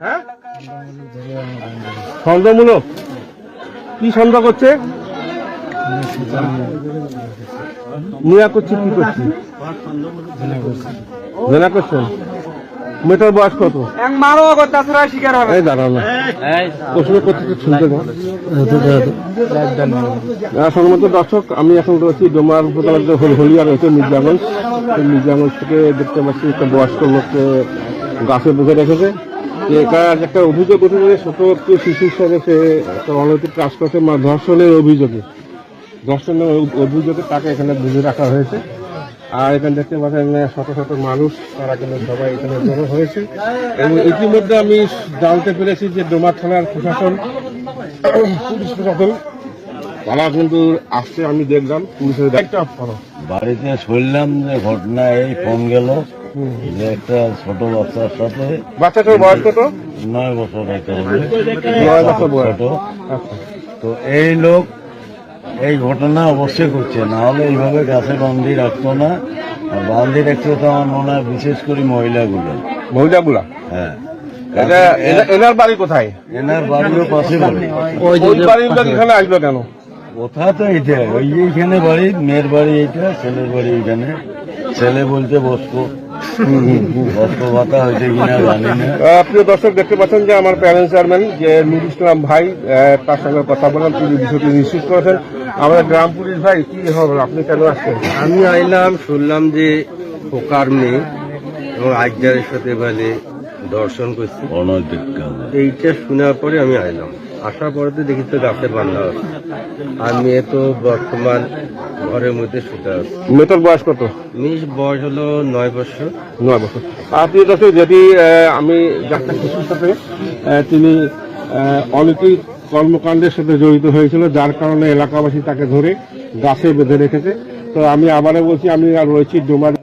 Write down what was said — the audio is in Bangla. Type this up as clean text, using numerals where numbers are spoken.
হ্যাঁ, সন্দেহমূলক কি সন্দেহ করছে? মিয়া করছি কি করছি? জেনা করছেন। মেয়েটার বয়স কত? এই দাঁড়াও না, প্রশ্ন করতে শুনতে সম্মত দর্শক, আমি এখন রয়েছি ডোমার উপজেলার হলিয়ার রয়েছে মির্জাগঞ্জ। মির্জাগঞ্জ থেকে দেখতে পাচ্ছি একটা বয়স্ক লোককে গাছে বেঁধে রেখেছে। এটার একটা অভিযোগ উঠেছে, ছোট একটু শিশুর সাথে সে একটা অনৈতিক কাজ করছে, ধর্ষণের অভিযোগে তাকে এখানে বেঁধে রাখা হয়েছে। আর এখানে দেখতে পাচ্ছেন শত শত মানুষ, তারা কিন্তু সবাই এখানে জড়ো হয়েছে। এবং ইতিমধ্যে আমি জানতে পেরেছি যে ডোমা থানার প্রশাসন, পুলিশ প্রশাসন, তারা কিন্তু আসছে। আমি দেখলাম পুলিশের বাড়িতে শুনলাম যে ঘটনা এই ফোন গেল যে একটা ছোট বাচ্চার সাথে, বাচ্চাটার বয়স কত? 9 বছর হয়তো হবে, 9 বছর বয়স। ছোট। তো এই লোক এই ঘটনা অবশ্যই করছে, না হলে এইভাবে গাছে বান্ধি রাখতো না। আর বান্ধি রাখতে তো আমার মনে হয় বিশেষ করে মহিলাগুলা। হ্যাঁ, এনার বাড়ি কোথায়? এনার বাড়িও পাশে বাড়ি। ওই বাড়ির লোক এখানে আসলো কেন? কোথা তো এইটা, ওই এইখানে বাড়ি, মেয়ের বাড়ি এইটা, ছেলের বাড়ি এইখানে। ছেলে বলতে বসবো ভাতা হয়েছে কিনা জানি না। প্রিয় দর্শক, দেখতে পাচ্ছেন যে আমার প্যারেন্টস চেয়ারম্যান যে নুর ইসলাম ভাই, তার সঙ্গে কথা বললাম, তিনি বিষয়টি নিশ্চিত করেছেন। আমাদের গ্রাম পুলিশ ভাই, কি হবে, আপনি কেন আসছেন? আমি আইলাম, শুনলাম যে পোকার মেয়ে এবং আজগারের সাথে বলে দর্শন করছি, অনৈতিক কাজ। এইটা শোনার পরে আমি আইলাম। আসার পরে তো দেখি তো গাছে বান্ধা আছে, আর মেয়ে তো বর্তমান ঘরের মধ্যে শুতে আছে। মেয়েটার বয়স কত? মেয়ের বয়স হলো 9 বছর। 9 বছর। আর প্রিয় দর্শক, যদি আমি ডাক্তার শিশুর সাথে তিনি অনৈতিক কর্মকাণ্ডের সাথে জড়িত হয়েছিল, যার কারণে এলাকাবাসী তাকে ধরে গাছে বেঁধে রেখেছে। তো আমি আবারও বলছি, আমি আর রয়েছি ডোমার